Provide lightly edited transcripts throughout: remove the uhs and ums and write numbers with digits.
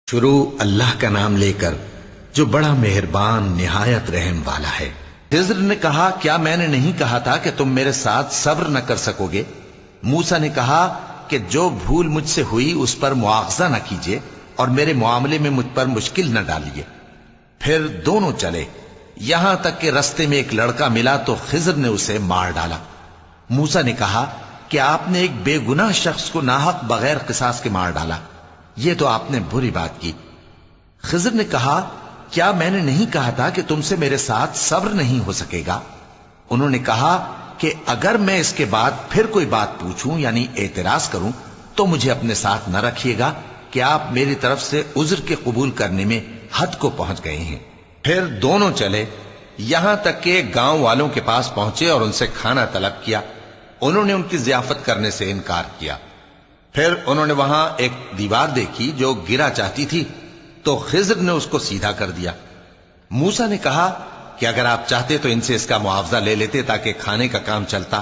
شروع اللہ کا نام لے کر جو بڑا مہربان نہایت رحم والا ہے۔ خضر نے کہا کیا میں نے نہیں کہا تھا کہ تم میرے ساتھ صبر نہ کر سکو گے؟ موسیٰ نے کہا کہ جو بھول مجھ سے ہوئی اس پر مواخذہ نہ کیجیے اور میرے معاملے میں مجھ پر مشکل نہ ڈالیے۔ پھر دونوں چلے، یہاں تک کہ رستے میں ایک لڑکا ملا تو خضر نے اسے مار ڈالا۔ موسیٰ نے کہا کہ آپ نے ایک بے گناہ شخص کو ناحق بغیر قصاص کے مار ڈالا، یہ تو آپ نے بری بات کی۔ خضر نے کہا کیا میں نے نہیں کہا تھا کہ تم سے میرے ساتھ صبر نہیں ہو سکے گا؟ انہوں نے کہا کہ اگر میں اس کے بعد پھر کوئی بات پوچھوں یعنی اعتراض کروں تو مجھے اپنے ساتھ نہ رکھیے گا کہ آپ میری طرف سے عذر کے قبول کرنے میں حد کو پہنچ گئے ہیں۔ پھر دونوں چلے، یہاں تک کہ گاؤں والوں کے پاس پہنچے اور ان سے کھانا طلب کیا۔ انہوں نے ان کی ضیافت کرنے سے انکار کیا۔ پھر انہوں نے وہاں ایک دیوار دیکھی جو گرا چاہتی تھی تو خضر نے اس کو سیدھا کر دیا۔ موسیٰ نے کہا کہ اگر آپ چاہتے تو ان سے اس کا معاوضہ لے لیتے تاکہ کھانے کا کام چلتا۔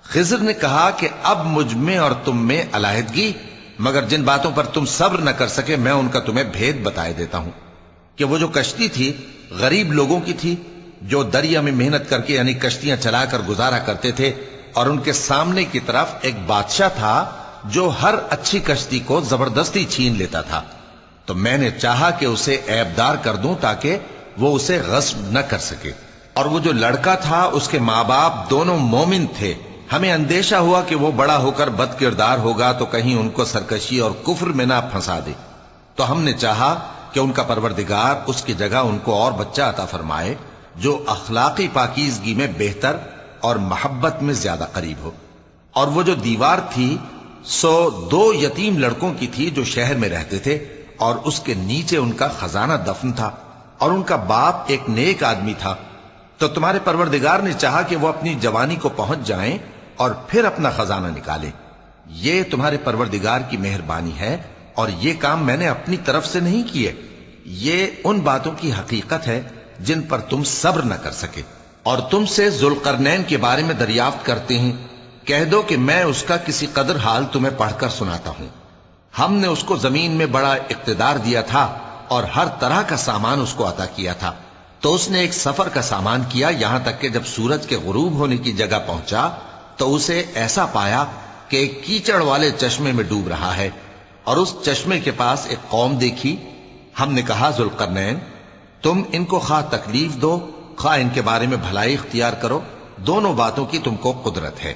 خضر نے کہا کہ اب مجھ میں اور تم میں علیحدگی، مگر جن باتوں پر تم صبر نہ کر سکے میں ان کا تمہیں بھید بتائے دیتا ہوں کہ وہ جو کشتی تھی غریب لوگوں کی تھی جو دریا میں محنت کر کے یعنی کشتیاں چلا کر گزارا کرتے تھے، اور ان کے سامنے کی طرف ایک بادشاہ تھا جو ہر اچھی کشتی کو زبردستی چھین لیتا تھا، تو میں نے چاہا کہ اسے عیبدار کر دوں تاکہ وہ اسے غصب نہ کر سکے۔ اور وہ جو لڑکا تھا اس کے ماں باپ دونوں مومن تھے، ہمیں اندیشہ ہوا کہ وہ بڑا ہو کر بد کردار ہوگا تو کہیں ان کو سرکشی اور کفر میں نہ پھنسا دے، تو ہم نے چاہا کہ ان کا پروردگار اس کی جگہ ان کو اور بچہ عطا فرمائے جو اخلاقی پاکیزگی میں بہتر اور محبت میں زیادہ قریب ہو۔ اور وہ جو دیوار تھی سو 2 یتیم لڑکوں کی تھی جو شہر میں رہتے تھے، اور اس کے نیچے ان کا خزانہ دفن تھا، اور ان کا باپ ایک نیک آدمی تھا۔ تو تمہارے پروردگار نے چاہا کہ وہ اپنی جوانی کو پہنچ جائیں اور پھر اپنا خزانہ نکالیں۔ یہ تمہارے پروردگار کی مہربانی ہے، اور یہ کام میں نے اپنی طرف سے نہیں کیے، یہ ان باتوں کی حقیقت ہے جن پر تم صبر نہ کر سکے۔ اور تم سے ذوالقرنین کے بارے میں دریافت کرتے ہیں، کہہ دو کہ میں اس کا کسی قدر حال تمہیں پڑھ کر سناتا ہوں۔ ہم نے اس کو زمین میں بڑا اقتدار دیا تھا اور ہر طرح کا سامان اس کو عطا کیا تھا، تو اس نے ایک سفر کا سامان کیا، یہاں تک کہ جب سورج کے غروب ہونے کی جگہ پہنچا تو اسے ایسا پایا کہ ایک کیچڑ والے چشمے میں ڈوب رہا ہے، اور اس چشمے کے پاس ایک قوم دیکھی۔ ہم نے کہا ذوالقرنین تم ان کو خواہ تکلیف دو خواہ ان کے بارے میں بھلائی اختیار کرو، دونوں باتوں کی تم کو قدرت ہے۔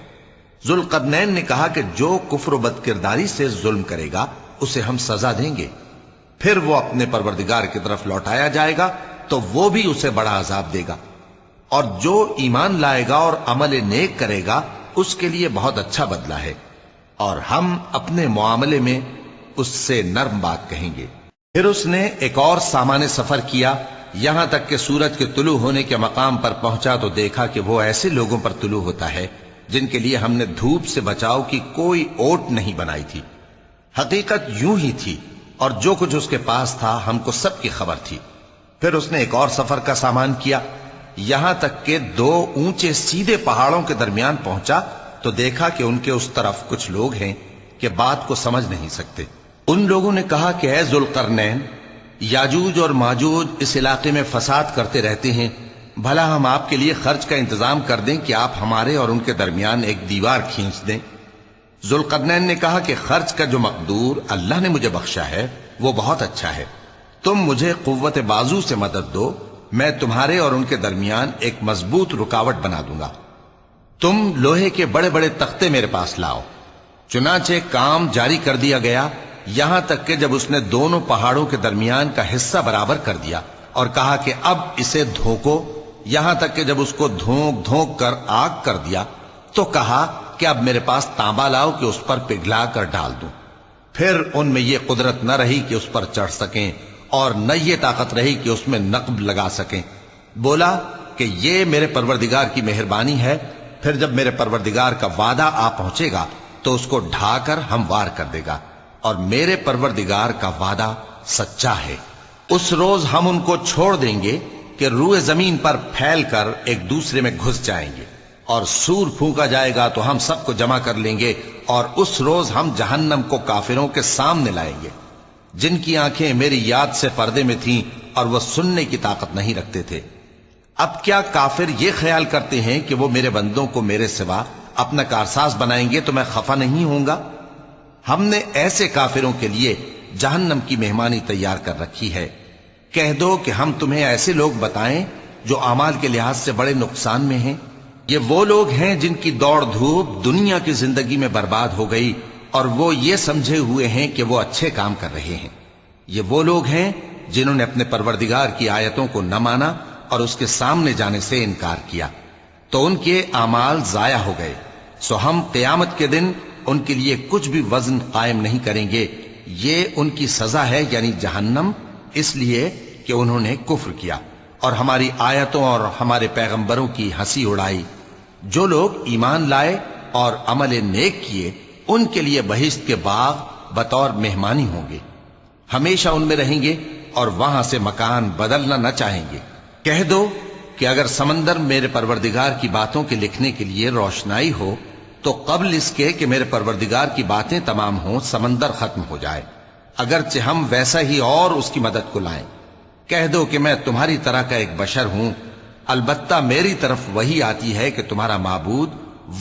ذوالقرنین نے کہا کہ جو کفر و بد کرداری سے ظلم کرے گا اسے ہم سزا دیں گے، پھر وہ اپنے پروردگار کی طرف لوٹایا جائے گا تو وہ بھی اسے بڑا عذاب دے گا، اور جو ایمان لائے گا اور عمل نیک کرے گا اس کے لیے بہت اچھا بدلہ ہے، اور ہم اپنے معاملے میں اس سے نرم بات کہیں گے۔ پھر اس نے ایک اور سامان سفر کیا، یہاں تک کہ سورج کے طلوع ہونے کے مقام پر پہنچا تو دیکھا کہ وہ ایسے لوگوں پر طلوع ہوتا ہے جن کے لیے ہم نے دھوپ سے بچاؤ کی کوئی اوٹ نہیں بنائی تھی۔ حقیقت یوں ہی تھی، اور جو کچھ اس کے پاس تھا ہم کو سب کی خبر تھی۔ پھر اس نے ایک اور سفر کا سامان کیا، یہاں تک کہ 2 اونچے سیدھے پہاڑوں کے درمیان پہنچا تو دیکھا کہ ان کے اس طرف کچھ لوگ ہیں کہ بات کو سمجھ نہیں سکتے۔ ان لوگوں نے کہا کہ اے ذوالقرنین، یاجوج اور ماجوج اس علاقے میں فساد کرتے رہتے ہیں، بھلا ہم آپ کے لیے خرچ کا انتظام کر دیں کہ آپ ہمارے اور ان کے درمیان ایک دیوار کھینچ دیں۔ ذوالقرنین نے کہا کہ خرچ کا جو مقدور اللہ نے مجھے بخشا ہے وہ بہت اچھا ہے، تم مجھے قوت بازو سے مدد دو، میں تمہارے اور ان کے درمیان ایک مضبوط رکاوٹ بنا دوں گا۔ تم لوہے کے بڑے بڑے تختے میرے پاس لاؤ۔ چنانچہ کام جاری کر دیا گیا، یہاں تک کہ جب اس نے دونوں پہاڑوں کے درمیان کا حصہ برابر کر دیا اور کہا کہ اب اسے دھوکو، یہاں تک کہ جب اس کو دھونک دھونک کر آگ کر دیا تو کہا کہ اب میرے پاس تانبا لاؤ کہ اس پر پگھلا کر ڈال دوں۔ پھر ان میں یہ قدرت نہ رہی کہ اس پر چڑھ سکیں، اور نہ یہ طاقت رہی کہ اس میں نقب لگا سکیں۔ بولا کہ یہ میرے پروردگار کی مہربانی ہے، پھر جب میرے پروردگار کا وعدہ آ پہنچے گا تو اس کو ڈھا کر ہموار کر دے گا، اور میرے پروردگار کا وعدہ سچا ہے۔ اس روز ہم ان کو چھوڑ دیں گے کہ روئے زمین پر پھیل کر ایک دوسرے میں گھس جائیں گے، اور سور پھونکا جائے گا تو ہم سب کو جمع کر لیں گے، اور اس روز ہم جہنم کو کافروں کے سامنے لائیں گے۔ جن کی آنکھیں میری یاد سے پردے میں تھیں اور وہ سننے کی طاقت نہیں رکھتے تھے۔ اب کیا کافر یہ خیال کرتے ہیں کہ وہ میرے بندوں کو میرے سوا اپنا کارساز بنائیں گے تو میں خفا نہیں ہوں گا؟ ہم نے ایسے کافروں کے لیے جہنم کی مہمانی تیار کر رکھی ہے۔ کہہ دو کہ ہم تمہیں ایسے لوگ بتائیں جو اعمال کے لحاظ سے بڑے نقصان میں ہیں۔ یہ وہ لوگ ہیں جن کی دوڑ دھوپ دنیا کی زندگی میں برباد ہو گئی اور وہ یہ سمجھے ہوئے ہیں کہ وہ اچھے کام کر رہے ہیں۔ یہ وہ لوگ ہیں جنہوں نے اپنے پروردگار کی آیتوں کو نہ مانا اور اس کے سامنے جانے سے انکار کیا، تو ان کے اعمال ضائع ہو گئے۔ سو ہم قیامت کے دن ان کے لیے کچھ بھی وزن قائم نہیں کریں گے۔ یہ ان کی سزا ہے، یعنی جہنم، اس لیے کہ انہوں نے کفر کیا اور ہماری آیتوں اور ہمارے پیغمبروں کی ہنسی اڑائی۔ جو لوگ ایمان لائے اور عمل نیک کیے ان کے لیے بہشت کے باغ بطور مہمانی ہوں گے، ہمیشہ ان میں رہیں گے اور وہاں سے مکان بدلنا نہ چاہیں گے۔ کہہ دو کہ اگر سمندر میرے پروردگار کی باتوں کے لکھنے کے لیے روشنائی ہو تو قبل اس کے کہ میرے پروردگار کی باتیں تمام ہوں سمندر ختم ہو جائے، اگرچہ ہم ویسا ہی اور اس کی مدد کو لائیں۔ کہہ دو کہ میں تمہاری طرح کا ایک بشر ہوں، البتہ میری طرف وہی آتی ہے کہ تمہارا معبود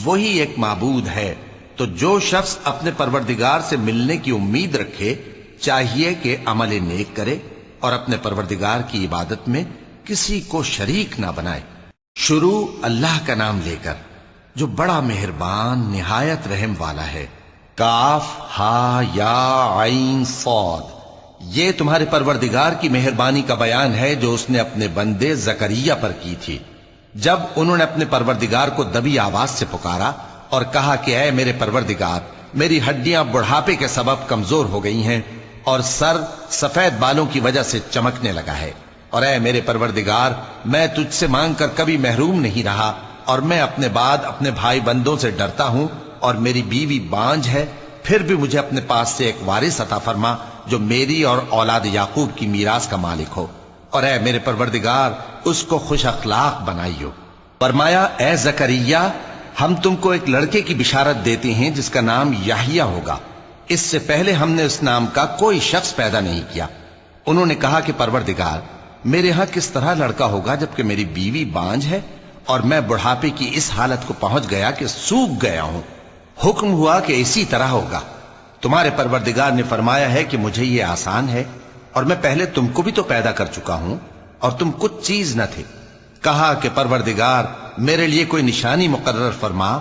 وہی ایک معبود ہے۔ تو جو شخص اپنے پروردگار سے ملنے کی امید رکھے چاہیے کہ عمل نیک کرے اور اپنے پروردگار کی عبادت میں کسی کو شریک نہ بنائے۔ شروع اللہ کا نام لے کر جو بڑا مہربان نہایت رحم والا ہے۔ کاف ہا یا عین صاد، یہ تمہارے پروردگار کی مہربانی کا بیان ہے جو اس نے اپنے بندے زکریا پر کی تھی جب انہوں نے اپنے پروردگار کو دبی آواز سے پکارا اور کہا کہ اے میرے پروردگار، میری ہڈیاں بڑھاپے کے سبب کمزور ہو گئی ہیں اور سر سفید بالوں کی وجہ سے چمکنے لگا ہے، اور اے میرے پروردگار، میں تجھ سے مانگ کر کبھی محروم نہیں رہا اور میں اپنے بعد اپنے بھائی بندوں سے ڈرتا ہوں اور میری بیوی بانجھ ہے، پھر بھی مجھے اپنے پاس سے ایک وارث عطا فرما جو میری اور اولاد یعقوب کی میراث کا مالک ہو، اور اے میرے پروردگار اس کو خوش اخلاق بنائیو۔ فرمایا اے زکریا، ہم تم کو ایک لڑکے کی بشارت دیتے ہیں جس کا نام یحییٰ ہوگا۔ اس سے پہلے ہم نے اس نام کا کوئی شخص پیدا نہیں کیا۔ انہوں نے کہا کہ پروردگار، میرے ہاں کس طرح لڑکا ہوگا جبکہ میری بیوی بانجھ ہے اور میں بڑھاپے کی اس حالت کو پہنچ گیا کہ سوکھ گیا ہوں۔ حکم ہوا کہ اسی طرح ہوگا۔ تمہارے پروردگار نے فرمایا ہے کہ مجھے یہ آسان ہے، اور میں پہلے تم کو بھی تو پیدا کر چکا ہوں اور تم کچھ چیز نہ تھے۔ کہا کہ پروردگار میرے لیے کوئی نشانی مقرر فرما۔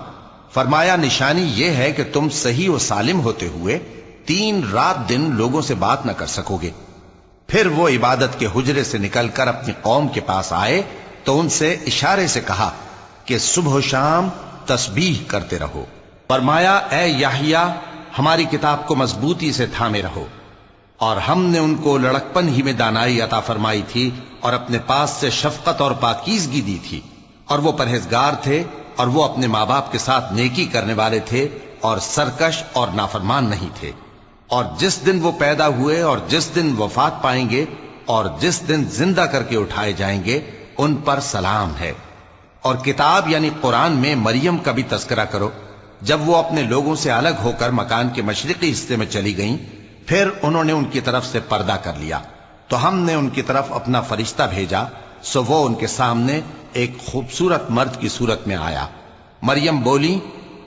فرمایا نشانی یہ ہے کہ تم صحیح و سالم ہوتے ہوئے 3 رات دن لوگوں سے بات نہ کر سکو گے۔ پھر وہ عبادت کے حجرے سے نکل کر اپنی قوم کے پاس آئے تو ان سے اشارے سے کہا کہ صبح و شام تسبیح کرتے رہو۔ فرمایا اے یحییٰ، ہماری کتاب کو مضبوطی سے تھامے رہو، اور ہم نے ان کو لڑکپن ہی میں دانائی عطا فرمائی تھی اور اپنے پاس سے شفقت اور پاکیزگی دی تھی، اور وہ پرہیزگار تھے اور وہ اپنے ماں باپ کے ساتھ نیکی کرنے والے تھے اور سرکش اور نافرمان نہیں تھے۔ اور جس دن وہ پیدا ہوئے اور جس دن وفات پائیں گے اور جس دن زندہ کر کے اٹھائے جائیں گے ان پر سلام ہے۔ اور کتاب یعنی قرآن میں مریم کا بھی تذکرہ کرو۔ جب وہ اپنے لوگوں سے الگ ہو کر مکان کے مشرقی حصے میں چلی گئیں، پھر انہوں نے ان کی طرف سے پردہ کر لیا، تو ہم نے ان کی طرف اپنا فرشتہ بھیجا، سو وہ ان کے سامنے ایک خوبصورت مرد کی صورت میں آیا۔ مریم بولی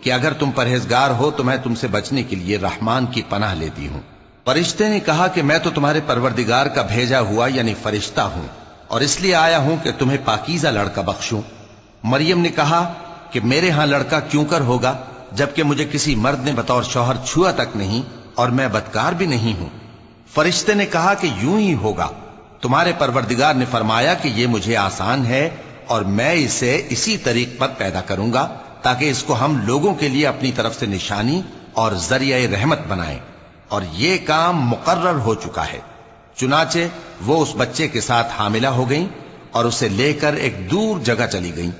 کہ اگر تم پرہیزگار ہو تو میں تم سے بچنے کے لیے رحمان کی پناہ لیتی ہوں۔ فرشتے نے کہا کہ میں تو تمہارے پروردگار کا بھیجا ہوا یعنی فرشتہ ہوں، اور اس لیے آیا ہوں کہ تمہیں پاکیزہ لڑکا بخشوں۔ مریم نے کہا کہ میرے ہاں لڑکا کیوں کر ہوگا جبکہ مجھے کسی مرد نے بطور شوہر چھوا تک نہیں اور میں بدکار بھی نہیں ہوں۔ فرشتے نے کہا کہ یوں ہی ہوگا۔ تمہارے پروردگار نے فرمایا کہ یہ مجھے آسان ہے اور میں اسے اسی طریق پر پیدا کروں گا تاکہ اس کو ہم لوگوں کے لیے اپنی طرف سے نشانی اور ذریعہ رحمت بنائیں، اور یہ کام مقرر ہو چکا ہے۔ چنانچہ وہ اس بچے کے ساتھ حاملہ ہو گئیں اور اسے لے کر ایک دور جگہ چلی گئیں۔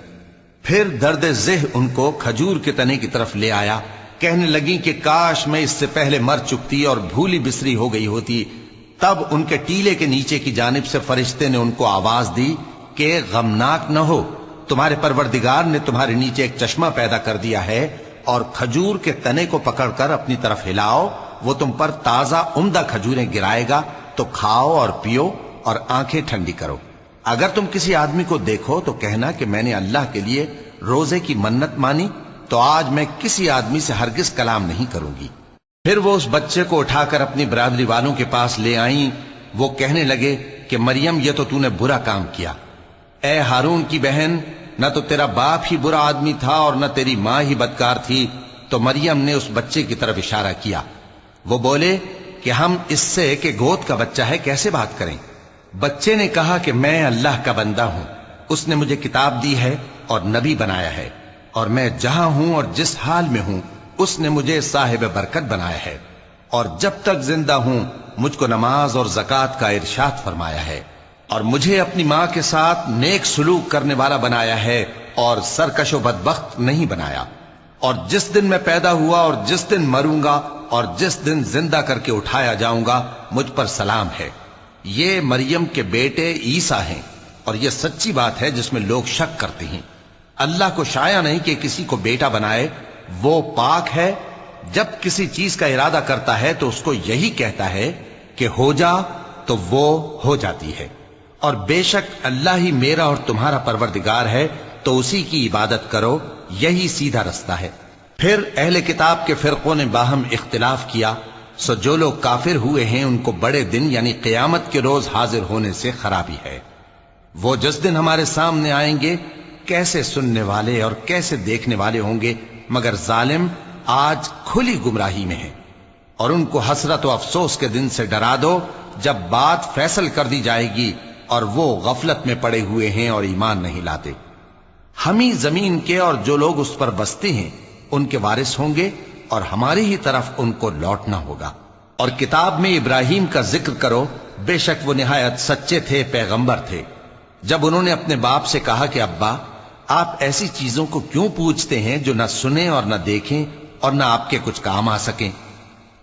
پھر درد ذہ ان کو کھجور کے تنے کی طرف لے آیا، کہنے لگیں کہ کاش میں اس سے پہلے مر چکتی اور بھولی بسری ہو گئی ہوتی۔ تب ان کے ٹیلے کے نیچے کی جانب سے فرشتے نے ان کو آواز دی کہ غمناک نہ ہو، تمہارے پروردگار نے تمہارے نیچے ایک چشمہ پیدا کر دیا ہے، اور کھجور کے تنے کو پکڑ کر اپنی طرف ہلاؤ وہ تم پر تازہ عمدہ کھجوریں گرائے گا تو کھاؤ اور پیو اور آنکھیں ٹھنڈی کرو۔ اگر تم کسی آدمی کو دیکھو تو کہنا کہ میں نے اللہ کے لیے روزے کی منت مانی، تو آج میں کسی آدمی سے ہرگز کلام نہیں کروں گی۔ پھر وہ اس بچے کو اٹھا کر اپنی برادری والوں کے پاس لے آئیں۔ وہ کہنے لگے کہ مریم، یہ تو نے برا کام کیا۔ اے ہارون کی بہن، نہ تو تیرا باپ ہی برا آدمی تھا اور نہ تیری ماں ہی بدکار تھی۔ تو مریم نے اس بچے کی طرف اشارہ کیا۔ وہ بولے کہ ہم اس سے کہ گود کا بچہ ہے کیسے بات کریں؟ بچے نے کہا کہ میں اللہ کا بندہ ہوں، اس نے مجھے کتاب دی ہے اور نبی بنایا ہے، اور میں جہاں ہوں اور جس حال میں ہوں اس نے مجھے صاحب برکت بنایا ہے، اور جب تک زندہ ہوں مجھ کو نماز اور زکوٰۃ کا ارشاد فرمایا ہے، اور مجھے اپنی ماں کے ساتھ نیک سلوک کرنے والا بنایا ہے اور سرکش و بدبخت نہیں بنایا، اور جس دن میں پیدا ہوا اور جس دن مروں گا اور جس دن زندہ کر کے اٹھایا جاؤں گا مجھ پر سلام ہے۔ یہ مریم کے بیٹے عیسیٰ ہیں، اور یہ سچی بات ہے جس میں لوگ شک کرتے ہیں۔ اللہ کو شایع نہیں کہ کسی کو بیٹا بنائے، وہ پاک ہے۔ جب کسی چیز کا ارادہ کرتا ہے تو اس کو یہی کہتا ہے کہ ہو جا، تو وہ ہو جاتی ہے۔ اور بے شک اللہ ہی میرا اور تمہارا پروردگار ہے، تو اسی کی عبادت کرو، یہی سیدھا رستہ ہے۔ پھر اہل کتاب کے فرقوں نے باہم اختلاف کیا، سو جو لوگ کافر ہوئے ہیں ان کو بڑے دن یعنی قیامت کے روز حاضر ہونے سے خرابی ہے۔ وہ جس دن ہمارے سامنے آئیں گے کیسے سننے والے اور کیسے دیکھنے والے ہوں گے، مگر ظالم آج کھلی گمراہی میں ہیں۔ اور ان کو حسرت و افسوس کے دن سے ڈرا دو جب بات فیصل کر دی جائے گی اور وہ غفلت میں پڑے ہوئے ہیں اور ایمان نہیں لاتے۔ ہم ہی زمین کے اور جو لوگ اس پر بستے ہیں ان کے وارث ہوں گے، اور ہماری ہی طرف ان کو لوٹنا ہوگا۔ اور کتاب میں ابراہیم کا ذکر کرو، بے شک وہ نہایت سچے تھے، پیغمبر تھے۔ جب انہوں نے اپنے باپ سے کہا کہ ابا، آپ ایسی چیزوں کو کیوں پوچھتے ہیں جو نہ سنیں اور نہ دیکھیں اور نہ آپ کے کچھ کام آ سکیں؟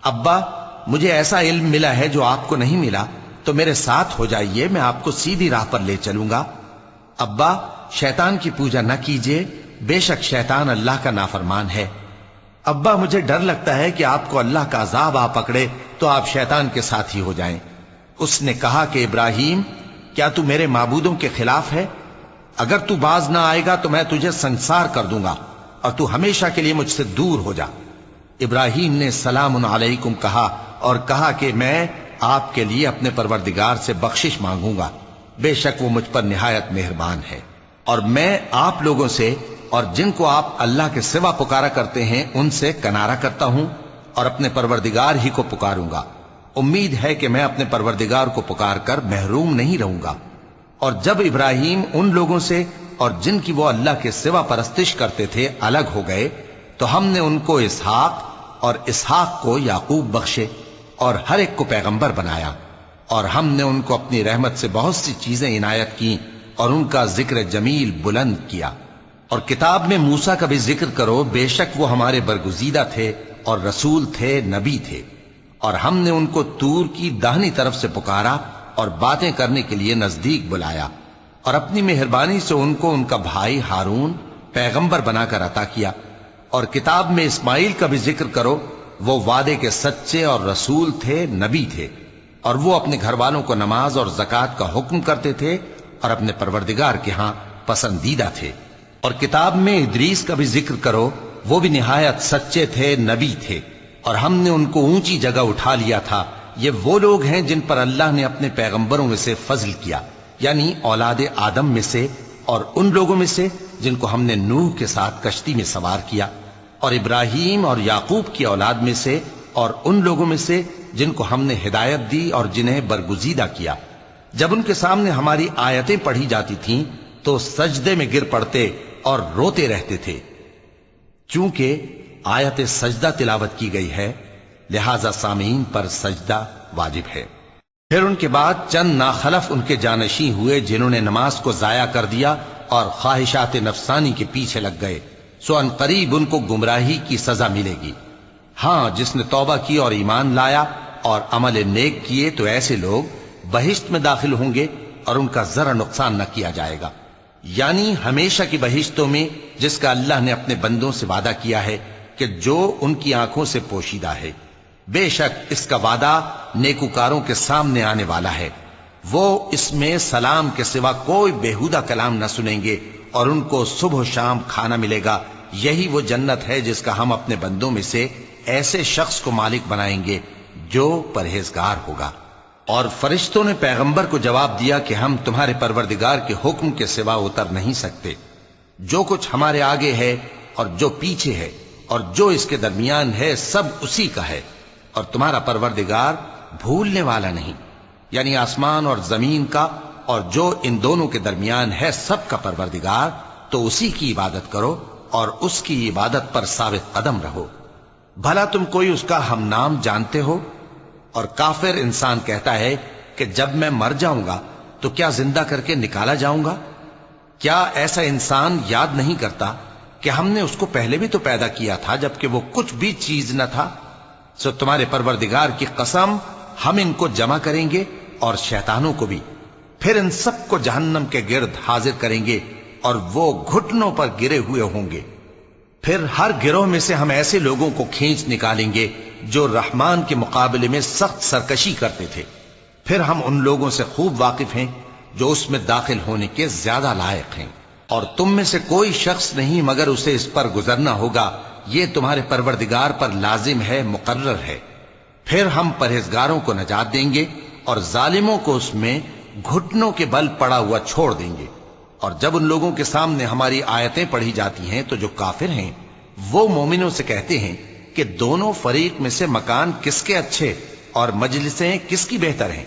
ابا، مجھے ایسا علم ملا ہے جو آپ کو نہیں ملا، تو میرے ساتھ ہو جائیے، میں آپ کو سیدھی راہ پر لے چلوں گا۔ ابا، شیطان کی پوجا نہ کیجیے، بے شک شیطان اللہ کا نافرمان ہے۔ ابا، مجھے ڈر لگتا ہے کہ آپ کو اللہ کا عذاب آ پکڑے تو آپ شیطان کے ساتھ ہی ہو جائیں۔ اس نے کہا کہ ابراہیم، کیا تو میرے معبودوں کے خلاف ہے؟ اگر تو باز نہ آئے گا تو میں تجھے سنسار کر دوں گا اور تو ہمیشہ کے لیے مجھ سے دور ہو جا۔ ابراہیم نے سلام علیکم کہا اور کہا کہ میں آپ کے لیے اپنے پروردگار سے بخشش مانگوں گا، بے شک وہ مجھ پر نہایت مہربان ہے۔ اور میں آپ لوگوں سے اور جن کو آپ اللہ کے سوا پکارا کرتے ہیں ان سے کنارہ کرتا ہوں اور اپنے پروردگار ہی کو پکاروں گا۔ امید ہے کہ میں اپنے پروردگار کو پکار کر محروم نہیں رہوں گا۔ اور جب ابراہیم ان لوگوں سے اور جن کی وہ اللہ کے سوا پرستش کرتے تھے الگ ہو گئے تو ہم نے ان کو اسحاق اور اسحاق کو یعقوب بخشے اور ہر ایک کو پیغمبر بنایا، اور ہم نے ان کو اپنی رحمت سے بہت سی چیزیں عنایت کی اور ان کا ذکر جمیل بلند کیا۔ اور کتاب میں موسیٰ کا بھی ذکر کرو، بے شک وہ ہمارے برگزیدہ تھے اور رسول تھے، نبی تھے، اور ہم نے ان کو طور کی داہنی طرف سے پکارا اور باتیں کرنے کے لیے نزدیک بلایا، اور اپنی مہربانی سے ان کو ان کا بھائی ہارون پیغمبر بنا کر عطا کیا۔ اور کتاب میں اسماعیل کا بھی ذکر کرو، وہ وعدے کے سچے اور رسول تھے، نبی تھے، اور وہ اپنے گھر والوں کو نماز اور زکوٰۃ کا حکم کرتے تھے اور اپنے پروردگار کے ہاں پسندیدہ تھے۔ اور کتاب میں ادریس کا بھی ذکر کرو، وہ بھی نہایت سچے تھے، نبی تھے، اور ہم نے ان کو اونچی جگہ اٹھا لیا تھا۔ یہ وہ لوگ ہیں جن پر اللہ نے اپنے پیغمبروں میں سے فضل کیا، یعنی اولاد آدم میں سے، اور ان لوگوں میں سے جن کو ہم نے نوح کے ساتھ کشتی میں سوار کیا، اور ابراہیم اور یعقوب کی اولاد میں سے، اور ان لوگوں میں سے جن کو ہم نے ہدایت دی اور جنہیں برگزیدہ کیا۔ جب ان کے سامنے ہماری آیتیں پڑھی جاتی تھیں تو سجدے میں گر پڑتے اور روتے رہتے تھے۔ چونکہ آیت سجدہ تلاوت کی گئی ہے لہذا سامعین پر سجدہ واجب ہے۔ پھر ان کے بعد چند ناخلف ان کے جانشین ہوئے جنہوں نے نماز کو ضائع کر دیا اور خواہشات نفسانی کے پیچھے لگ گئے، سو ان قریب ان کو گمراہی کی سزا ملے گی۔ ہاں، جس نے توبہ کی اور ایمان لایا اور عمل نیک کیے تو ایسے لوگ بہشت میں داخل ہوں گے اور ان کا ذرا نقصان نہ کیا جائے گا، یعنی ہمیشہ کی بہشتوں میں جس کا اللہ نے اپنے بندوں سے وعدہ کیا ہے کہ جو ان کی آنکھوں سے پوشیدہ ہے۔ بے شک اس کا وعدہ نیکوکاروں کے سامنے آنے والا ہے، وہ اس میں سلام کے سوا کوئی بےہودہ کلام نہ سنیں گے اور ان کو صبح و شام کھانا ملے گا۔ یہی وہ جنت ہے جس کا ہم اپنے بندوں میں سے ایسے شخص کو مالک بنائیں گے جو پرہیزگار ہوگا۔ اور فرشتوں نے پیغمبر کو جواب دیا کہ ہم تمہارے پروردگار کے حکم کے سوا اتر نہیں سکتے، جو کچھ ہمارے آگے ہے اور جو پیچھے ہے اور جو اس کے درمیان ہے سب اسی کا ہے، اور تمہارا پروردگار بھولنے والا نہیں، یعنی آسمان اور زمین کا اور جو ان دونوں کے درمیان ہے سب کا پروردگار، تو اسی کی عبادت کرو اور اس کی عبادت پر ثابت قدم رہو۔ بھلا تم کوئی اس کا ہم نام جانتے ہو؟ اور کافر انسان کہتا ہے کہ جب میں مر جاؤں گا تو کیا زندہ کر کے نکالا جاؤں گا؟ کیا ایسا انسان یاد نہیں کرتا کہ ہم نے اس کو پہلے بھی تو پیدا کیا تھا جبکہ وہ کچھ بھی چیز نہ تھا؟ سو تمہارے پروردگار کی قسم ہم ان کو جمع کریں گے اور شیطانوں کو بھی، پھر ان سب کو جہنم کے گرد حاضر کریں گے اور وہ گھٹنوں پر گرے ہوئے ہوں گے۔ پھر ہر گروہ میں سے ہم ایسے لوگوں کو کھینچ نکالیں گے جو رحمان کے مقابلے میں سخت سرکشی کرتے تھے، پھر ہم ان لوگوں سے خوب واقف ہیں جو اس میں داخل ہونے کے زیادہ لائق ہیں، اور تم میں سے کوئی شخص نہیں مگر اسے اس پر گزرنا ہوگا، یہ تمہارے پروردگار پر لازم ہے، مقرر ہے۔ پھر ہم پرہیزگاروں کو نجات دیں گے اور ظالموں کو اس میں گھٹنوں کے بل پڑا ہوا چھوڑ دیں گے۔ اور جب ان لوگوں کے سامنے ہماری آیتیں پڑھی جاتی ہیں تو جو کافر ہیں وہ مومنوں سے کہتے ہیں کہ دونوں فریق میں سے مکان کس کے اچھے اور مجلسیں کس کی بہتر ہیں،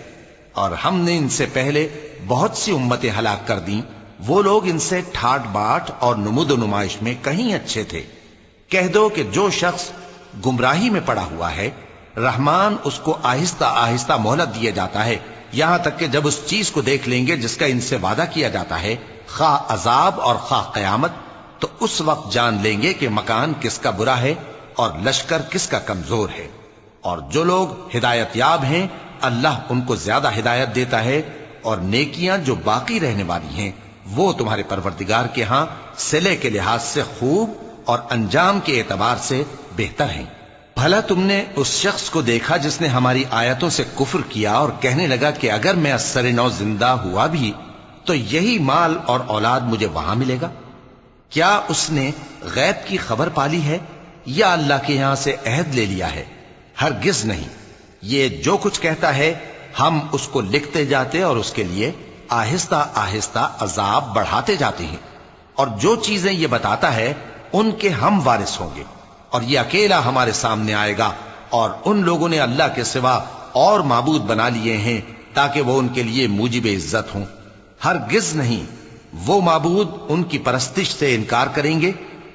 اور ہم نے ان سے پہلے بہت سی امتیں ہلاک کر دیں، وہ لوگ ان سے ٹھاٹ باٹ اور نمود و نمائش میں کہیں اچھے تھے۔ کہہ دو کہ جو شخص گمراہی میں پڑا ہوا ہے، رحمان اس کو آہستہ آہستہ مہلت دیے جاتا ہے، یہاں تک کہ جب اس چیز کو دیکھ لیں گے جس کا ان سے وعدہ کیا جاتا ہے، خواہ عذاب اور خواہ قیامت، تو اس وقت جان لیں گے کہ مکان کس کا برا ہے اور لشکر کس کا کمزور ہے۔ اور جو لوگ ہدایت یاب ہیں اللہ ان کو زیادہ ہدایت دیتا ہے، اور نیکیاں جو باقی رہنے والی ہیں وہ تمہارے پروردگار کے ہاں صلے کے لحاظ سے خوب اور انجام کے اعتبار سے بہتر ہیں۔ بھلا تم نے اس شخص کو دیکھا جس نے ہماری آیتوں سے کفر کیا اور کہنے لگا کہ اگر میں اثر نو زندہ ہوا بھی تو یہی مال اور اولاد مجھے وہاں ملے گا؟ کیا اس نے غیب کی خبر پالی ہے یا اللہ کے یہاں سے عہد لے لیا ہے؟ ہرگز نہیں، یہ جو کچھ کہتا ہے ہم اس کو لکھتے جاتے اور اس کے لیے آہستہ آہستہ عذاب بڑھاتے جاتے ہیں، اور جو چیزیں یہ بتاتا ہے ان کے ہم وارث ہوں گے، اور یہ اکیلا ہمارے سامنے آئے گا، اور ان لوگوں نے اللہ کے سوا اور معبود بنا لیے ہیں تاکہ وہ ان کے لیے موجب عزت ہوں۔ ہرگز نہیں، وہ معبود ان کی پرستش سے انکار کریں گے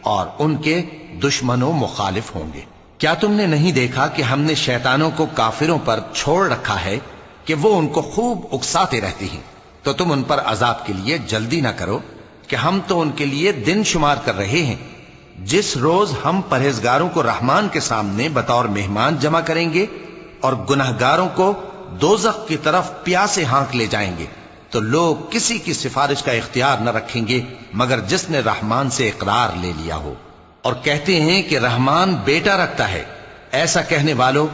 اور ان کے دشمنوں مخالف ہوں گے۔ کیا تم نے نہیں دیکھا کہ ہم نے شیطانوں کو کافروں پر چھوڑ رکھا ہے کہ وہ ان کو خوب اکساتے رہتی ہیں؟ تو تم ان پر عذاب کے لیے جلدی نہ کرو کہ ہم تو ان کے لیے دن شمار کر رہے ہیں۔ جس روز ہم پرہیزگاروں کو رحمان کے سامنے بطور مہمان جمع کریں گے اور گناہگاروں کو دوزخ کی طرف پیاسے ہانک لے جائیں گے، تو لوگ کسی کی سفارش کا اختیار نہ رکھیں گے مگر جس نے رحمان سے اقرار لے لیا ہو، اور کہتے ہیں کہ رحمان بیٹا رکھتا ہے۔ ایسا کہنے والوں،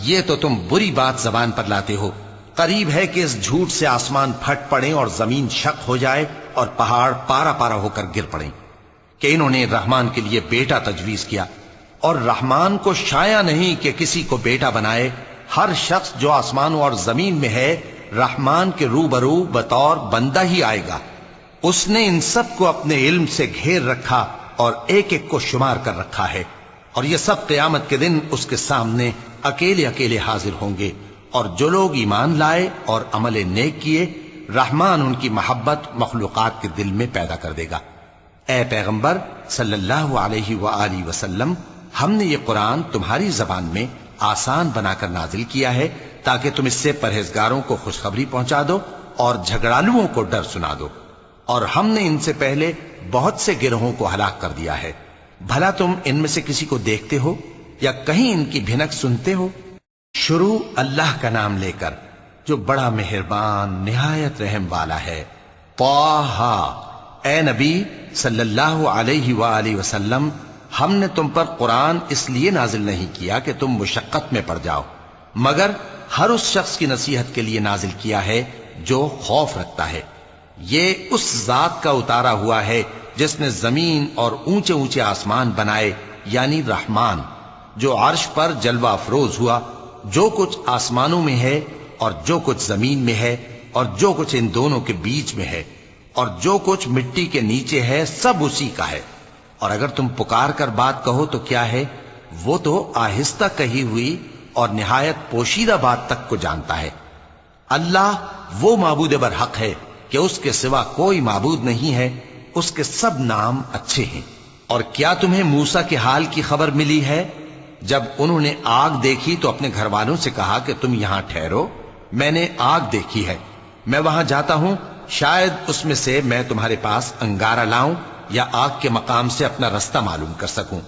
یہ تو تم بری بات زبان پر لاتے ہو۔ قریب ہے کہ اس جھوٹ سے آسمان پھٹ پڑے اور زمین شق ہو جائے اور پہاڑ پارا پارا ہو کر گر پڑیں کہ انہوں نے رحمان کے لیے بیٹا تجویز کیا، اور رحمان کو شایع نہیں کہ کسی کو بیٹا بنائے۔ ہر شخص جو آسمانوں اور زمین میں ہے رحمان کے روبرو بطور بندہ ہی آئے گا۔ اس نے ان سب کو اپنے علم سے گھیر رکھا اور ایک ایک کو شمار کر رکھا ہے، اور یہ سب قیامت کے دن اس کے سامنے اکیلے اکیلے حاضر ہوں گے۔ اور جو لوگ ایمان لائے اور عمل نیک کیے، رحمان ان کی محبت مخلوقات کے دل میں پیدا کر دے گا۔ اے پیغمبر صلی اللہ علیہ وآلہ وسلم، ہم نے یہ قرآن تمہاری زبان میں آسان بنا کر نازل کیا ہے تاکہ تم اس سے پرہیزگاروں کو خوشخبری پہنچا دو اور جھگڑالوؤں کو ڈر سنا دو، اور ہم نے ان سے پہلے بہت سے گروہوں کو ہلاک کر دیا ہے۔ بھلا تم ان میں سے کسی کو دیکھتے ہو یا کہیں ان کی بھنک سنتے ہو؟ شروع اللہ کا نام لے کر جو بڑا مہربان نہایت رحم والا ہے۔ طٰہٰ، اے نبی صلی اللہ علیہ وآلہ وسلم، ہم نے تم پر قرآن اس لیے نازل نہیں کیا کہ تم مشقت میں پڑ جاؤ، مگر ہر اس شخص کی نصیحت کے لیے نازل کیا ہے جو خوف رکھتا ہے۔ یہ اس ذات کا اتارا ہوا ہے جس نے زمین اور اونچے اونچے آسمان بنائے، یعنی رحمان، جو عرش پر جلوہ افروز ہوا۔ جو کچھ آسمانوں میں ہے اور جو کچھ زمین میں ہے اور جو کچھ ان دونوں کے بیچ میں ہے اور جو کچھ مٹی کے نیچے ہے، سب اسی کا ہے۔ اور اگر تم پکار کر بات کہو تو کیا ہے، وہ تو آہستہ کہی ہوئی اور نہایت پوشیدہ بات تک کو جانتا ہے۔ اللہ وہ معبود برحق ہے کہ اس کے سوا کوئی معبود نہیں ہے، اس کے سب نام اچھے ہیں۔ اور کیا تمہیں موسیٰ کے حال کی خبر ملی ہے؟ جب انہوں نے آگ دیکھی تو اپنے گھر والوں سے کہا کہ تم یہاں ٹھہرو، میں نے آگ دیکھی ہے، میں وہاں جاتا ہوں، شاید اس میں سے میں تمہارے پاس انگارہ لاؤں یا آگ کے مقام سے اپنا رستہ معلوم کر سکوں۔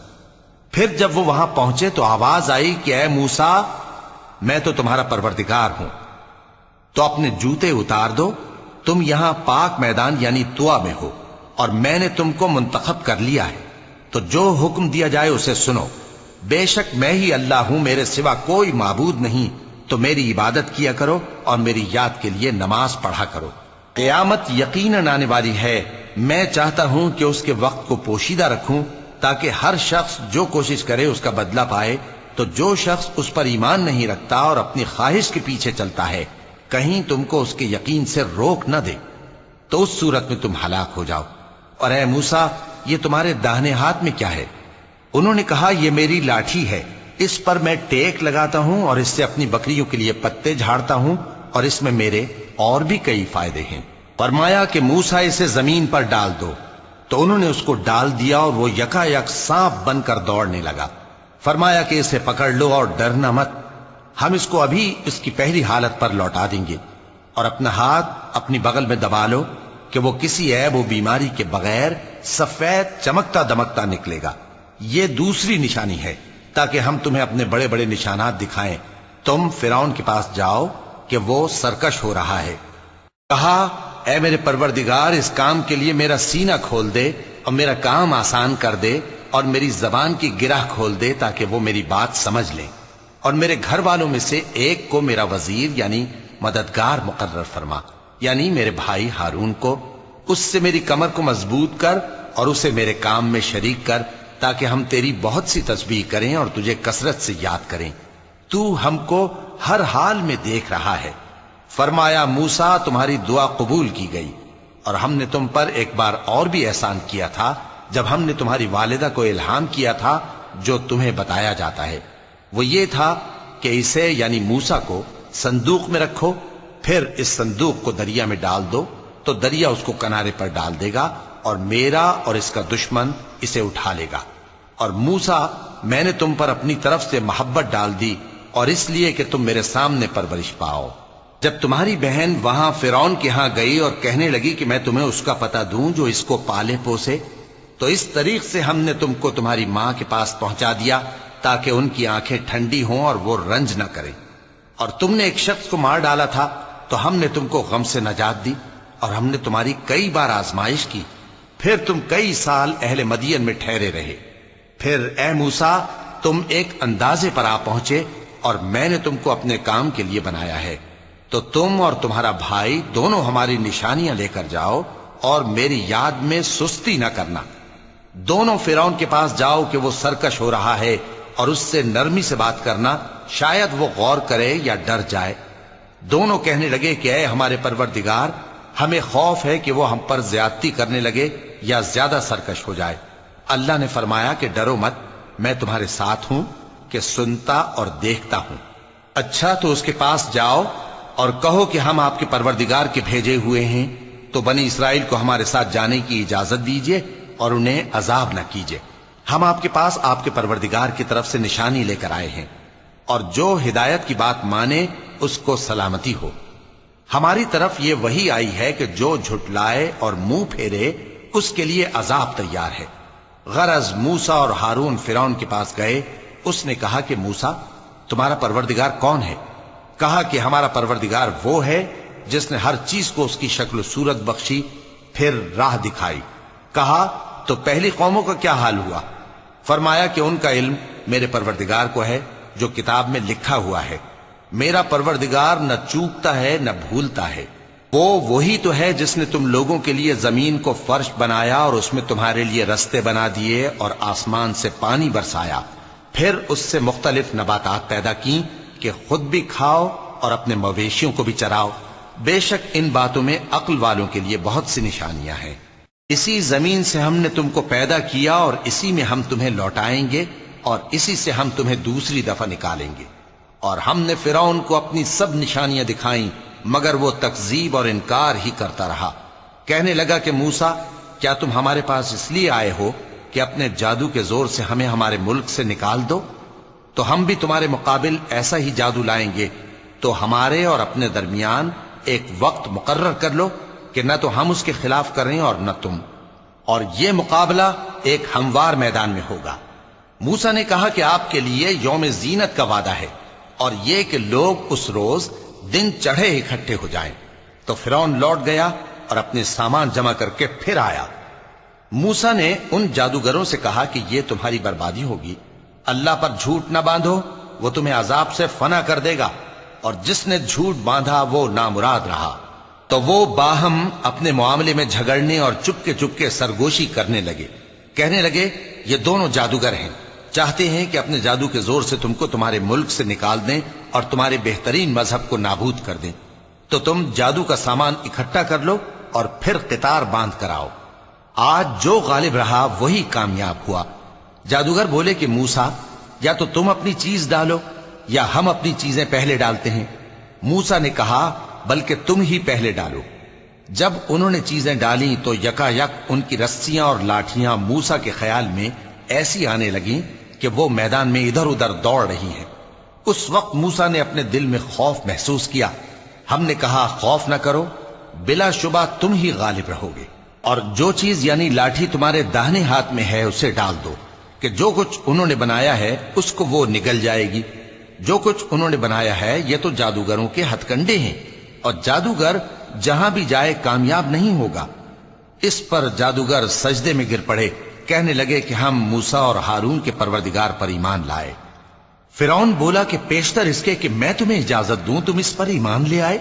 پھر جب وہ وہاں پہنچے تو آواز آئی کہ اے موسیٰ، میں تو تمہارا پروردگار ہوں، تو اپنے جوتے اتار دو، تم یہاں پاک میدان یعنی طوا میں ہو، اور میں نے تم کو منتخب کر لیا ہے، تو جو حکم دیا جائے اسے سنو۔ بے شک میں ہی اللہ ہوں، میرے سوا کوئی معبود نہیں، تو میری عبادت کیا کرو اور میری یاد کے لیے نماز پڑھا کرو۔ قیامت یقیناً آنے والی ہے، میں چاہتا ہوں کہ اس کے وقت کو پوشیدہ رکھوں تاکہ ہر شخص جو کوشش کرے اس کا بدلہ پائے۔ تو جو شخص اس پر ایمان نہیں رکھتا اور اپنی خواہش کے پیچھے چلتا ہے، کہیں تم کو اس کے یقین سے روک نہ دے، تو اس صورت میں تم ہلاک ہو جاؤ۔ اور اے موسیٰ، یہ تمہارے داہنے ہاتھ میں کیا ہے؟ انہوں نے کہا، یہ میری لاٹھی ہے، اس پر میں ٹیک لگاتا ہوں اور اس سے اپنی بکریوں کے لیے پتے جھاڑتا ہوں، اور اس میں میرے اور بھی کئی فائدے ہیں۔ فرمایا کہ موسیٰ اسے زمین پر ڈال دو، تو انہوں نے اس کو ڈال دیا اور وہ یکا یک سانپ بن کر دوڑنے لگا۔ فرمایا کہ اسے پکڑ لو اور ڈرنا مت، ہم اس کو ابھی اس کی پہلی حالت پر لوٹا دیں گے، اور اپنا ہاتھ اپنی بغل میں دبا لو کہ وہ کسی عیب و بیماری کے بغیر سفید چمکتا دمکتا نکلے گا۔ یہ دوسری نشانی ہے تاکہ ہم تمہیں اپنے بڑے بڑے نشانات دکھائیں۔ تم فرعون کے پاس جاؤ کہ وہ سرکش ہو رہا ہے۔ کہا، اے میرے پروردگار، اس کام کے لیے میرا سینہ کھول دے اور میرا کام آسان کر دے، اور میری زبان کی گرہ کھول دے تاکہ وہ میری بات سمجھ لیں، اور میرے گھر والوں میں سے ایک کو میرا وزیر یعنی مددگار مقرر فرما، یعنی میرے بھائی ہارون کو۔ اس سے میری کمر کو مضبوط کر اور اسے میرے کام میں شریک کر، تاکہ ہم تیری بہت سی تسبیح کریں اور تجھے کثرت سے یاد کریں، تو ہم کو ہر حال میں دیکھ رہا ہے۔ فرمایا، موسیٰ، تمہاری دعا قبول کی گئی، اور ہم نے تم پر ایک بار اور بھی احسان کیا تھا جب ہم نے تمہاری والدہ کو الہام کیا تھا جو تمہیں بتایا جاتا ہے۔ وہ یہ تھا کہ اسے یعنی موسیٰ کو صندوق میں رکھو، پھر اس صندوق کو دریا میں ڈال دو، تو دریا اس کو کنارے پر ڈال دے گا، اور میرا اور اس کا دشمن اسے اٹھا لے گا۔ اور موسیٰ، میں نے تم پر اپنی طرف سے محبت ڈال دی، اور اس لیے کہ تم میرے سامنے پرورش پاؤ۔ جب تمہاری بہن وہاں فرعون کے ہاں گئی اور کہنے لگی کہ میں تمہیں اس کا پتہ دوں جو اس کو پالے پوسے، تو اس طریق سے ہم نے تم کو تمہاری ماں کے پاس پہنچا دیا تاکہ ان کی آنکھیں ٹھنڈی ہوں اور وہ رنج نہ کریں۔ اور تم نے ایک شخص کو مار ڈالا تھا تو ہم نے تم کو غم سے نجات دی، اور ہم نے تمہاری کئی بار آزمائش کی، پھر تم کئی سال اہل مدین میں ٹھہرے رہے۔ پھر اے موسیٰ، تم ایک اندازے پر آ پہنچے، اور میں نے تم کو اپنے کام کے لیے بنایا ہے، تو تم اور تمہارا بھائی دونوں ہماری نشانیاں لے کر جاؤ، اور میری یاد میں سستی نہ کرنا۔ دونوں فرعون کے پاس جاؤ کہ وہ سرکش ہو رہا ہے، اور اس سے نرمی سے بات کرنا، شاید وہ غور کرے یا ڈر جائے۔ دونوں کہنے لگے کہ اے ہمارے پروردگار، ہمیں خوف ہے کہ وہ ہم پر زیادتی کرنے لگے یا زیادہ سرکش ہو جائے۔ اللہ نے فرمایا کہ ڈرو مت، میں تمہارے ساتھ ہوں کہ سنتا اور دیکھتا ہوں۔ اچھا، تو اس کے پاس جاؤ اور کہو کہ ہم آپ کے پروردگار کے بھیجے ہوئے ہیں، تو بنی اسرائیل کو ہمارے ساتھ جانے کی اجازت دیجیے اور انہیں عذاب نہ کیجیے۔ ہم آپ کے پاس آپ کے پروردگار کی طرف سے نشانی لے کر آئے ہیں، اور جو ہدایت کی بات مانے اس کو سلامتی ہو۔ ہماری طرف یہ وحی آئی ہے کہ جو جھٹلائے اور منہ پھیرے اس کے لیے عذاب تیار ہے۔ غرض موسیٰ اور ہارون فرعون کے پاس گئے۔ اس نے کہا کہ موسیٰ، تمہارا پروردگار کون ہے؟ کہا کہ ہمارا پروردگار وہ ہے جس نے ہر چیز کو اس کی شکل و صورت بخشی، پھر راہ دکھائی۔ کہا، تو پہلی قوموں کا کیا حال ہوا؟ فرمایا کہ ان کا علم میرے پروردگار کو ہے جو کتاب میں لکھا ہوا ہے. میرا پروردگار نہ چوکتا ہے نہ بھولتا ہے. وہ وہی تو ہے جس نے تم لوگوں کے لیے زمین کو فرش بنایا اور اس میں تمہارے لیے رستے بنا دیے اور آسمان سے پانی برسایا، پھر اس سے مختلف نباتات پیدا کی کہ خود بھی کھاؤ اور اپنے مویشیوں کو بھی چراؤ. بے شک ان باتوں میں عقل والوں کے لیے بہت سی نشانیاں ہیں. اسی زمین سے ہم نے تم کو پیدا کیا اور اسی میں ہم تمہیں لوٹائیں گے اور اسی سے ہم تمہیں دوسری دفعہ نکالیں گے. اور ہم نے فرعون کو اپنی سب نشانیاں دکھائیں مگر وہ تکذیب اور انکار ہی کرتا رہا. کہنے لگا کہ موسیٰ، کیا تم ہمارے پاس اس لیے آئے ہو کہ اپنے جادو کے زور سے ہمیں ہمارے ملک سے نکال دو؟ تو ہم بھی تمہارے مقابل ایسا ہی جادو لائیں گے. تو ہمارے اور اپنے درمیان ایک وقت مقرر کر لو کہ نہ تو ہم اس کے خلاف کریں اور نہ تم، اور یہ مقابلہ ایک ہموار میدان میں ہوگا. موسیٰ نے کہا کہ آپ کے لیے یوم زینت کا وعدہ ہے اور یہ کہ لوگ اس روز دن چڑھے اکٹھے ہو جائیں. تو فرعون لوٹ گیا اور اپنے سامان جمع کر کے پھر آیا. موسیٰ نے ان جادوگروں سے کہا کہ یہ تمہاری بربادی ہوگی. اللہ پر جھوٹ نہ باندھو، وہ تمہیں عذاب سے فنا کر دے گا، اور جس نے جھوٹ باندھا وہ نامراد رہا. تو وہ باہم اپنے معاملے میں جھگڑنے اور چپکے سرگوشی کرنے لگے. کہنے لگے یہ دونوں جادوگر ہیں، چاہتے ہیں کہ اپنے جادو کے زور سے تم کو تمہارے ملک سے نکال دیں اور تمہارے بہترین مذہب کو نابود کر دیں. تو تم جادو کا سامان اکٹھا کر لو اور پھر قطار باندھ کر آؤ. آج جو غالب رہا وہی کامیاب ہوا. جادوگر بولے کہ موسیٰ، یا تو تم اپنی چیز ڈالو یا ہم اپنی چیزیں پہلے ڈالتے ہیں. موسیٰ نے کہا بلکہ تم ہی پہلے ڈالو. جب انہوں نے چیزیں ڈالیں تو یکا یک ان کی رسیاں اور لاٹھیاں موسیٰ کے خیال میں ایسی آنے لگیں کہ وہ میدان میں ادھر ادھر دوڑ رہی ہیں. اس وقت موسیٰ نے اپنے دل میں خوف محسوس کیا. ہم نے کہا خوف نہ کرو، بلا شبہ تم ہی غالب رہو گے، اور جو چیز یعنی لاٹھی تمہارے داہنے ہاتھ میں ہے اسے ڈال دو کہ جو کچھ انہوں نے بنایا ہے اس کو وہ نگل جائے گی. جو کچھ انہوں نے بنایا ہے یہ تو جادوگروں کے ہتھ کنڈے ہیں، اور جادوگر جہاں بھی جائے کامیاب نہیں ہوگا. اس پر جادوگر سجدے میں گر پڑے، کہنے لگے کہ ہم موسیٰ اور ہارون کے پروردگار پر ایمان لائے. فرعون بولا کہ پیشتر اس کے کہ میں تمہیں اجازت دوں تم اس پر ایمان لے آئے.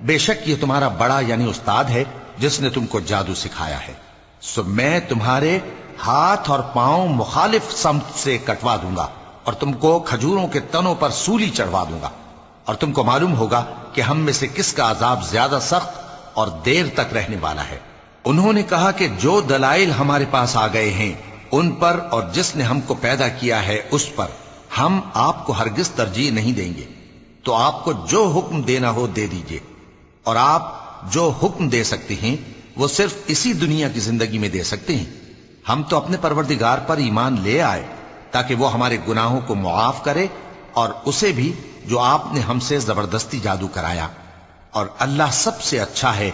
بے شک یہ تمہارا بڑا یعنی استاد ہے جس نے تم کو جادو سکھایا ہے. سو میں تمہارے ہاتھ اور پاؤں مخالف سمت سے کٹوا دوں گا اور تم کو کھجوروں کے تنوں پر سولی چڑھوا دوں گا، اور تم کو معلوم ہوگا کہ ہم میں سے کس کا عذاب زیادہ سخت اور دیر تک رہنے والا ہے. انہوں نے کہا کہ جو دلائل ہمارے پاس آ گئے ہیں ان پر اور جس نے ہم کو پیدا کیا ہے اس پر ہم آپ کو ہرگز ترجیح نہیں دیں گے. تو آپ کو جو حکم دینا ہو دے دیجئے، اور آپ جو حکم دے سکتے ہیں وہ صرف اسی دنیا کی زندگی میں دے سکتے ہیں. ہم تو اپنے پروردگار پر ایمان لے آئے تاکہ وہ ہمارے گناہوں کو معاف کرے اور اسے بھی جو آپ نے ہم سے زبردستی جادو کرایا. اور اللہ سب سے اچھا ہے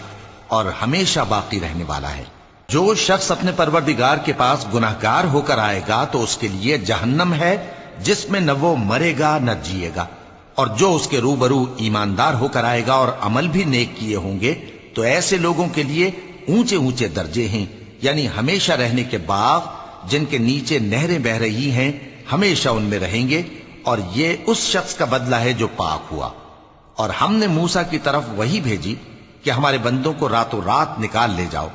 اور ہمیشہ باقی رہنے والا ہے. جو شخص اپنے پروردگار کے پاس گناہگار ہو کر آئے گا تو اس کے لیے جہنم ہے جس میں نہ وہ مرے گا نہ جیے گا، اور جو اس کے روبرو ایماندار ہو کر آئے گا اور عمل بھی نیک کیے ہوں گے تو ایسے لوگوں کے لیے اونچے اونچے درجے ہیں، یعنی ہمیشہ رہنے کے باغ جن کے نیچے نہریں بہ رہی ہیں، ہمیشہ ان میں رہیں گے. اور یہ اس شخص کا بدلہ ہے جو پاک ہوا. اور ہم نے موسیٰ کی طرف وہی بھیجی کہ ہمارے بندوں کو راتوں رات نکال لے جاؤ،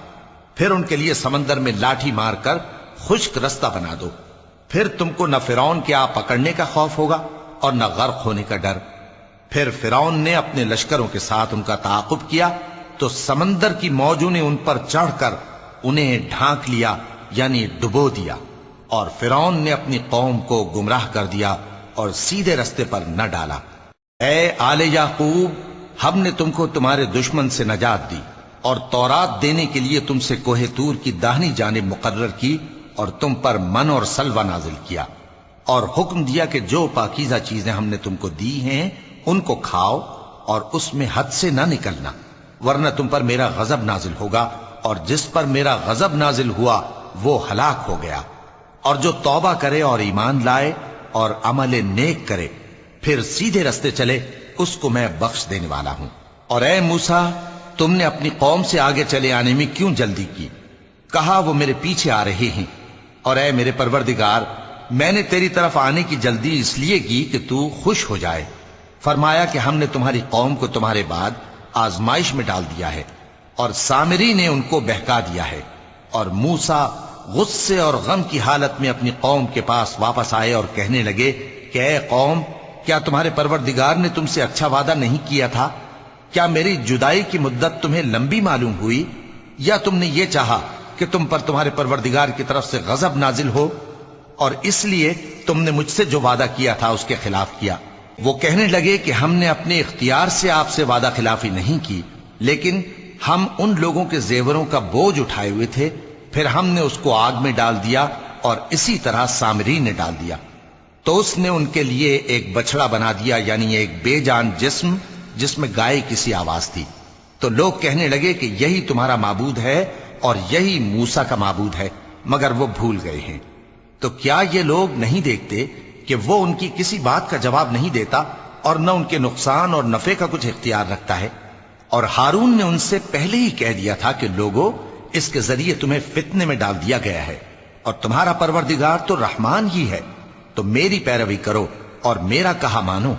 پھر ان کے لیے سمندر میں لاٹھی مار کر خشک رستہ بنا دو. پھر تم کو نہ فرعون کے آ پکڑنے کا خوف ہوگا اور نہ غرق ہونے کا ڈر. پھر فرعون نے اپنے لشکروں کے ساتھ ان کا تعاقب کیا تو سمندر کی موجوں نے ان پر چڑھ کر انہیں ڈھانک لیا یعنی ڈبو دیا، اور فرعون نے اپنی قوم کو گمراہ کر دیا اور سیدھے رستے پر نہ ڈالا. اے آل یعقوب، ہم نے تم کو تمہارے دشمن سے نجات دی اور تورات دینے کے لیے تم سے کوہ طور کی داہنی جانب مقرر کی اور تم پر من اور سلوہ نازل کیا، اور حکم دیا کہ جو پاکیزہ چیزیں ہم نے تم کو دی ہیں ان کو کھاؤ اور اس میں حد سے نہ نکلنا، ورنہ تم پر میرا غضب نازل ہوگا، اور جس پر میرا غضب نازل ہوا وہ ہلاک ہو گیا. اور جو توبہ کرے اور ایمان لائے اور عمل نیک کرے پھر سیدھے رستے چلے اس کو میں بخش دینے والا ہوں. اور اے موسیٰ، تم نے اپنی قوم سے آگے چلے آنے میں کیوں جلدی کی؟ کہا وہ میرے پیچھے آ رہے ہیں. اور اے میرے پروردگار، میں نے تیری طرف آنے کی جلدی اس لیے کی کہ تو خوش ہو جائے۔ فرمایا کہ ہم نے تمہاری قوم کو تمہارے بعد آزمائش میں ڈال دیا ہے، اور سامری نے ان کو بہکا دیا ہے۔ اور موسیٰ غصے اور غم کی حالت میں اپنی قوم کے پاس واپس آئے اور کہنے لگے کہ اے قوم، کیا تمہارے پروردگار نے تم سے اچھا وعدہ نہیں کیا تھا؟ کیا میری جدائی کی مدت تمہیں لمبی معلوم ہوئی، یا تم نے یہ چاہا کہ تم پر تمہارے پروردگار کی طرف سے غضب نازل ہو، اور اس لیے تم نے مجھ سے جو وعدہ کیا تھا اس کے خلاف کیا؟ وہ کہنے لگے کہ ہم نے اپنے اختیار سے آپ سے وعدہ خلافی نہیں کی، لیکن ہم ان لوگوں کے زیوروں کا بوجھ اٹھائے ہوئے تھے، پھر ہم نے اس کو آگ میں ڈال دیا، اور اسی طرح سامری نے ڈال دیا۔ تو اس نے ان کے لیے ایک بچڑا بنا دیا، یعنی ایک بے جان جسم جس میں گائے کسی آواز تھی۔ تو لوگ کہنے لگے کہ یہی تمہارا معبود ہے اور یہی موسیٰ کا معبود ہے، مگر وہ بھول گئے ہیں۔ تو کیا یہ لوگ نہیں دیکھتے کہ وہ ان کی کسی بات کا جواب نہیں دیتا، اور نہ ان کے نقصان اور نفع کا کچھ اختیار رکھتا ہے؟ اور ہارون نے ان سے پہلے ہی کہہ دیا تھا کہ لوگوں، اس کے ذریعے تمہیں فتنے میں ڈال دیا گیا ہے، اور تمہارا پروردگار تو رحمان ہی ہے، تو میری پیروی کرو اور میرا کہا مانو۔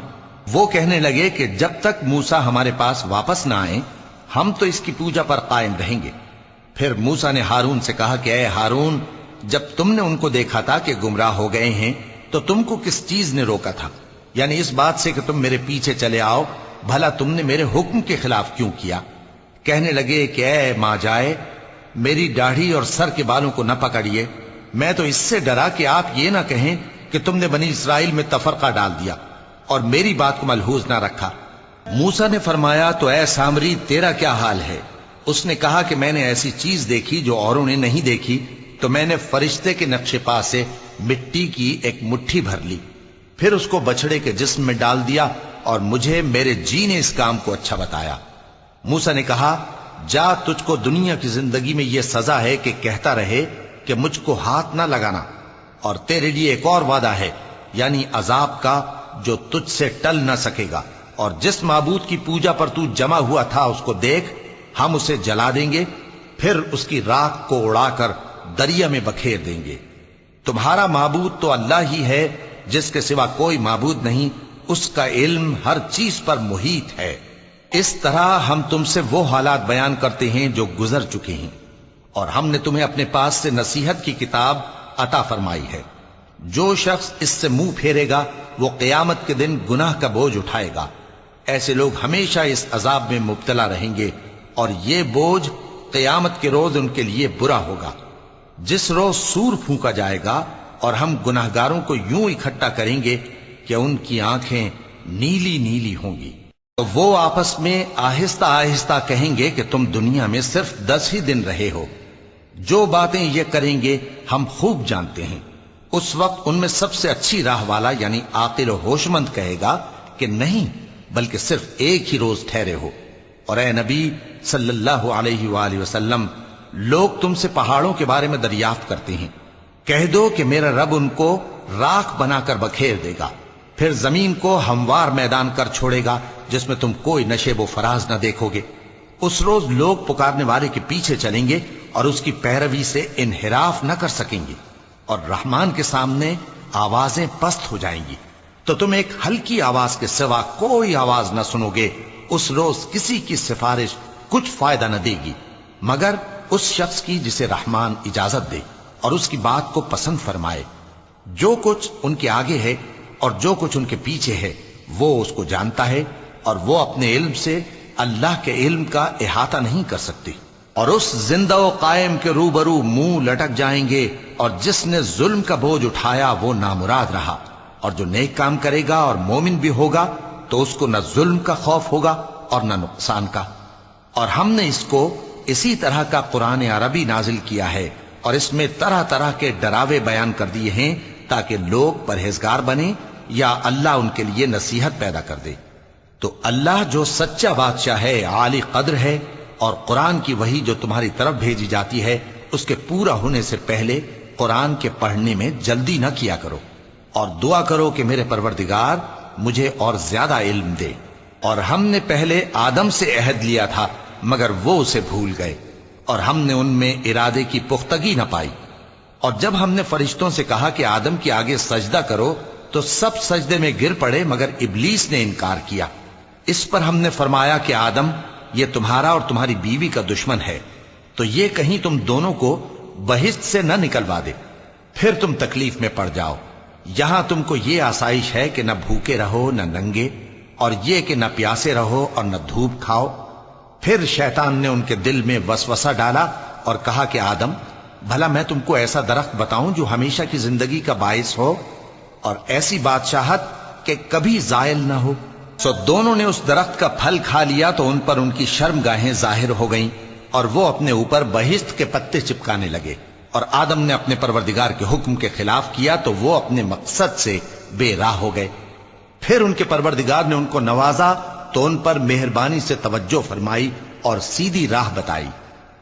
وہ کہنے لگے کہ جب تک موسیٰ ہمارے پاس واپس نہ آئیں، ہم تو اس کی پوجا پر قائم رہیں گے۔ پھر موسیٰ نے ہارون سے کہا کہ اے ہارون، جب تم نے ان کو دیکھا تھا کہ گمراہ ہو گئے ہیں تو تم کو کس چیز نے روکا تھا؟ یعنی اس بات سے کہ تم میرے پیچھے چلے آؤ، بھلا تم نے میرے حکم کے خلاف کیوں کیا؟ کہنے لگے کہ اے ماں جائے، میری داڑھی اور سر کے بالوں کو نہ پکڑیے، میں تو اس سے ڈرا کہ آپ یہ نہ کہیں کہ تم نے بنی اسرائیل میں تفرقہ ڈال دیا اور میری بات کو ملحوظ نہ رکھا۔ موسیٰ نے فرمایا تو اے سامری، تیرا کیا حال ہے؟ اس نے کہا کہ میں نے ایسی چیز دیکھی جو اوروں نے نہیں دیکھی، تو میں نے فرشتے کے نقش پا سے مٹی کی ایک مٹھی بھر لی، پھر اس کو بچڑے کے جسم میں ڈال دیا، اور مجھے میرے جی نے اس کام کو اچھا بتایا۔ موسیٰ نے کہا جا، تجھ کو دنیا کی زندگی میں یہ سزا ہے کہ کہتا رہے کہ مجھ کو ہاتھ نہ لگانا، اور تیرے لیے ایک اور وعدہ ہے، یعنی عذاب کا جو تجھ سے ٹل نہ سکے گا، اور جس معبود کی پوجا پر تو جمع ہوا تھا اس کو دیکھ، ہم اسے جلا دیں گے، پھر اس کی راکھ کو اڑا کر دریا میں بکھیر دیں گے۔ تمہارا معبود تو اللہ ہی ہے، جس کے سوا کوئی معبود نہیں، اس کا علم ہر چیز پر محیط ہے۔ اس طرح ہم تم سے وہ حالات بیان کرتے ہیں جو گزر چکے ہیں، اور ہم نے تمہیں اپنے پاس سے نصیحت کی کتاب عطا فرمائی ہے۔ جو شخص اس سے منہ پھیرے گا وہ قیامت کے دن گناہ کا بوجھ اٹھائے گا۔ ایسے لوگ ہمیشہ اس عذاب میں مبتلا رہیں گے، اور یہ بوجھ قیامت کے روز ان کے لیے برا ہوگا، جس روز سور پھونکا جائے گا، اور ہم گناہگاروں کو یوں اکٹھا کریں گے کہ ان کی آنکھیں نیلی نیلی ہوں گی۔ تو وہ آپس میں آہستہ آہستہ کہیں گے کہ تم دنیا میں صرف 10 ہی دن رہے ہو، جو باتیں یہ کریں گے ہم خوب جانتے ہیں۔ اس وقت ان میں سب سے اچھی راہ والا یعنی عاقل و ہوش مند کہے گا کہ نہیں، بلکہ صرف ایک ہی روز ٹھہرے ہو۔ اور اے نبی صلی اللہ علیہ وآلہ وسلم، لوگ تم سے پہاڑوں کے بارے میں دریافت کرتے ہیں، کہہ دو کہ میرا رب ان کو راکھ بنا کر بکھیر دے گا، پھر زمین کو ہموار میدان کر چھوڑے گا جس میں تم کوئی نشیب و فراز نہ دیکھو گے۔ اس روز لوگ پکارنے والے کے پیچھے چلیں گے اور اس کی پیروی سے انحراف نہ کر سکیں گے، اور رحمان کے سامنے آوازیں پست ہو جائیں گی، تو تم ایک ہلکی آواز کے سوا کوئی آواز نہ سنو گے۔ اس روز کسی کی سفارش کچھ فائدہ نہ دے گی مگر اس شخص کی جسے رحمان اجازت دے اور اس کی بات کو پسند فرمائے۔ جو کچھ ان کے آگے ہے اور جو کچھ ان کے پیچھے ہے وہ اس کو جانتا ہے، اور وہ اپنے علم سے اللہ کے علم کا احاطہ نہیں کر سکتی۔ اور اس زندہ و قائم کے روبرو منہ لٹک جائیں گے، اور جس نے ظلم کا بوجھ اٹھایا وہ نامراد رہا، اور جو نیک کام کرے گا اور مومن بھی ہوگا تو اس کو نہ ظلم کا خوف ہوگا اور نہ نقصان کا۔ اور ہم نے اس کو اسی طرح کا قرآن عربی نازل کیا ہے، اور اس میں طرح طرح کے ڈراوے بیان کر دیے ہیں تاکہ لوگ پرہیزگار بنیں یا اللہ ان کے لیے نصیحت پیدا کر دے۔ تو اللہ جو سچا بادشاہ ہے، عالی قدر ہے، اور قرآن کی وحی جو تمہاری طرف بھیجی جاتی ہے اس کے پورا ہونے سے پہلے قرآن کے پڑھنے میں جلدی نہ کیا کرو، اور دعا کرو کہ میرے پروردگار مجھے اور زیادہ علم دے۔ اور ہم نے پہلے آدم سے عہد لیا تھا مگر وہ اسے بھول گئے، اور ہم نے ان میں ارادے کی پختگی نہ پائی۔ اور جب ہم نے فرشتوں سے کہا کہ آدم کے آگے سجدہ کرو تو سب سجدے میں گر پڑے مگر ابلیس نے انکار کیا۔ اس پر ہم نے فرمایا کہ آدم، یہ تمہارا اور تمہاری بیوی کا دشمن ہے، تو یہ کہیں تم دونوں کو بہشت سے نہ نکلوا دے، پھر تم تکلیف میں پڑ جاؤ۔ یہاں تم کو یہ آسائش ہے کہ نہ بھوکے رہو نہ ننگے، اور یہ کہ نہ پیاسے رہو اور نہ دھوپ کھاؤ۔ پھر شیطان نے ان کے دل میں وسوسہ ڈالا اور کہا کہ آدم، بھلا میں تم کو ایسا درخت بتاؤں جو ہمیشہ کی زندگی کا باعث ہو اور ایسی بادشاہت کہ کبھی زائل نہ ہو؟ سو دونوں نے اس درخت کا پھل کھا لیا تو ان پر ان کی شرم گاہیں ظاہر ہو گئیں اور وہ اپنے اوپر بہشت کے پتے چپکانے لگے، اور آدم نے اپنے پروردگار کے حکم کے خلاف کیا تو وہ اپنے مقصد سے بے راہ ہو گئے۔ پھر ان کے پروردگار نے ان کو نوازا تو ان پر مہربانی سے توجہ فرمائی اور سیدھی راہ بتائی۔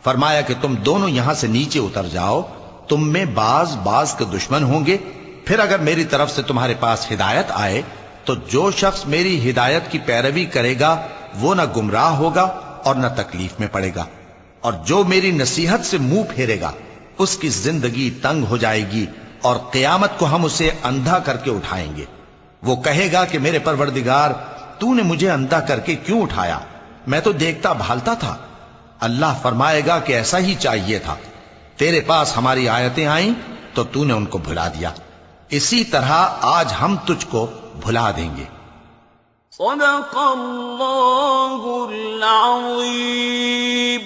فرمایا کہ تم دونوں یہاں سے نیچے اتر جاؤ، تم میں بعض کے دشمن ہوں گے، پھر اگر میری طرف سے تمہارے پاس ہدایت آئے تو جو شخص میری ہدایت کی پیروی کرے گا وہ نہ گمراہ ہوگا اور نہ تکلیف میں پڑے گا، اور جو میری نصیحت سے منہ پھیرے گا اس کی زندگی تنگ ہو جائے گی، اور قیامت کو ہم اسے اندھا کر کے اٹھائیں گے۔ وہ کہے گا کہ میرے پروردگار، تو نے مجھے اندھا کر کے کیوں اٹھایا؟ میں تو دیکھتا بھالتا تھا۔ اللہ فرمائے گا کہ ایسا ہی چاہیے تھا، تیرے پاس ہماری آیتیں آئیں تو نے ان کو بھلا دیا، اسی طرح آج ہم تجھ کو بھلا دیں گے۔ صدق اللہ العظیم۔